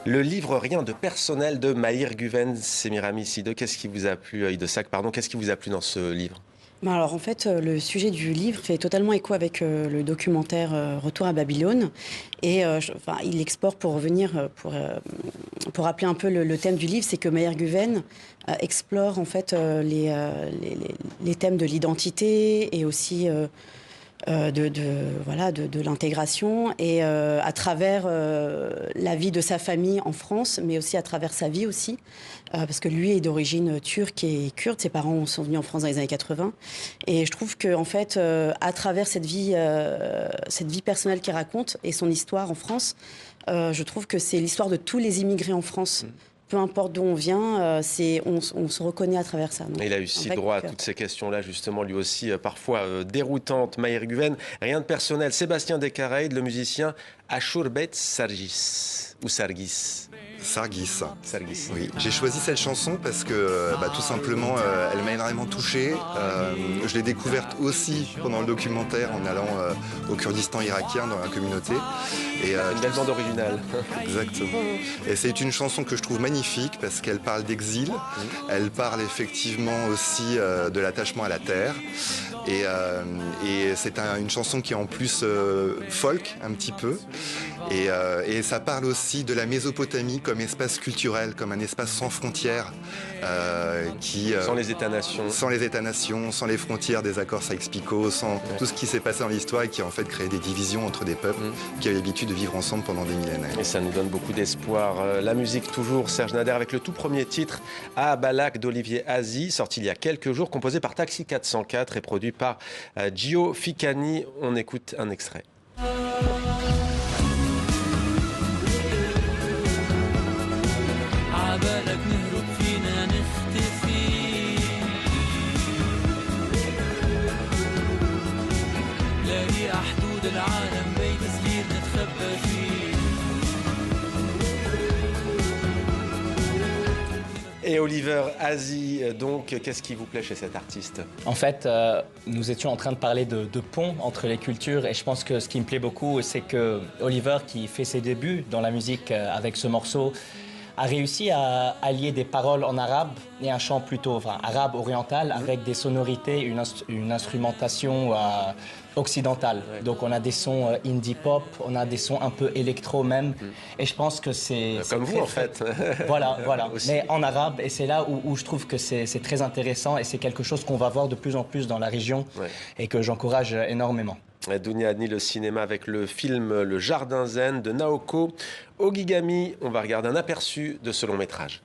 Le livre Rien de personnel de Mahir Guven, Semiramis Ide. Qu'est-ce qui vous a plu, Ide-Sac, pardon, qu'est-ce qui vous a plu dans ce livre? Alors en fait, le sujet du livre fait totalement écho avec le documentaire Retour à Babylone. Et il explore, pour revenir, pour rappeler un peu le thème du livre, c'est que Mahir Guven explore en fait les thèmes de l'identité et aussi de l'intégration et à travers la vie de sa famille en France, mais aussi à travers sa vie aussi, parce que lui est d'origine turque et kurde. Ses parents sont venus en France dans les années 80. Et je trouve que en fait, à travers cette vie personnelle qu'il raconte et son histoire en France, je trouve que c'est l'histoire de tous les immigrés en France. Peu importe d'où on vient, on se reconnaît à travers ça. Donc, il a eu si droit à toutes ces questions-là, justement, lui aussi, parfois déroutantes. Mahir Guven, Rien de personnel. Sébastien Descareid, le musicien Ashurbet Sargis. Ou Sargis. Sargis. Oui, j'ai choisi cette chanson parce que tout simplement elle m'a énormément touché. Je l'ai découverte aussi pendant le documentaire en allant au Kurdistan irakien dans la communauté. Et une belle bande originale. Exactement. Et c'est une chanson que je trouve magnifique parce qu'elle parle d'exil. Elle parle effectivement aussi de l'attachement à la terre. Et c'est une chanson qui est en plus folk un petit peu. Et ça parle aussi de la Mésopotamie comme espace culturel, comme un espace sans frontières. Sans les États-nations. Sans les États-nations, sans les frontières des accords Sykes-Picot, sans tout ce qui s'est passé dans l'histoire et qui a en fait créé des divisions entre des peuples qui avaient l'habitude de vivre ensemble pendant des millénaires. Et ça nous donne beaucoup d'espoir. La musique toujours, Serge Nader, avec le tout premier titre, À Balak d'Olivier Azy, sorti il y a quelques jours, composé par Taxi 404 et produit par Gio Ficani. On écoute un extrait. Et Olivier Azy, donc, qu'est-ce qui vous plaît chez cet artiste? En fait, nous étions en train de parler de pont entre les cultures et je pense que ce qui me plaît beaucoup, c'est que Olivier, qui fait ses débuts dans la musique avec ce morceau, a réussi à allier des paroles en arabe et un chant plutôt arabe oriental avec des sonorités, une instrumentation occidentale. Ouais. Donc on a des sons indie pop, on a des sons un peu électro même. Et je pense que c'est comme vous en fait. Voilà. Mais en arabe, et c'est là où je trouve que c'est très intéressant et c'est quelque chose qu'on va voir de plus en plus dans la région et que j'encourage énormément. Dunia Adni, le cinéma avec le film Le Jardin Zen de Naoko Ogigami. On va regarder un aperçu de ce long métrage.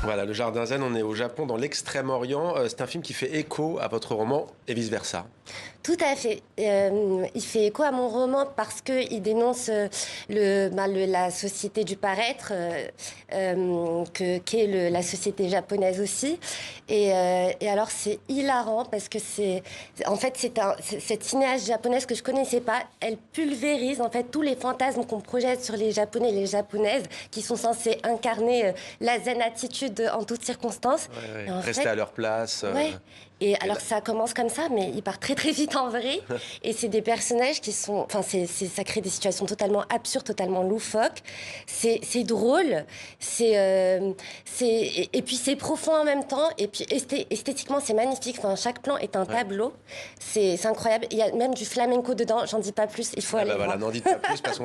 Voilà, Le Jardin Zen, on est au Japon, dans l'extrême-orient. C'est un film qui fait écho à votre roman et vice-versa. Tout à fait. Il fait écho à mon roman parce qu'il dénonce la société du paraître, qu'est la société japonaise aussi. Et alors, c'est hilarant parce que cette cinéaste japonaise que je connaissais pas, elle pulvérise en fait tous les fantasmes qu'on projette sur les Japonais et les Japonaises qui sont censés incarner la zen attitude en toutes circonstances. Rester à leur place. Et alors ça commence comme ça, mais il part très très vite en vrai. Et c'est des personnages qui sont... Enfin, ça crée des situations totalement absurdes, totalement loufoques. C'est drôle. Et puis c'est profond en même temps. Et puis esthétiquement, c'est magnifique. Enfin, chaque plan est un tableau. C'est incroyable. Il y a même du flamenco dedans. J'en dis pas plus. Il faut aller voir. N'en dites pas plus parce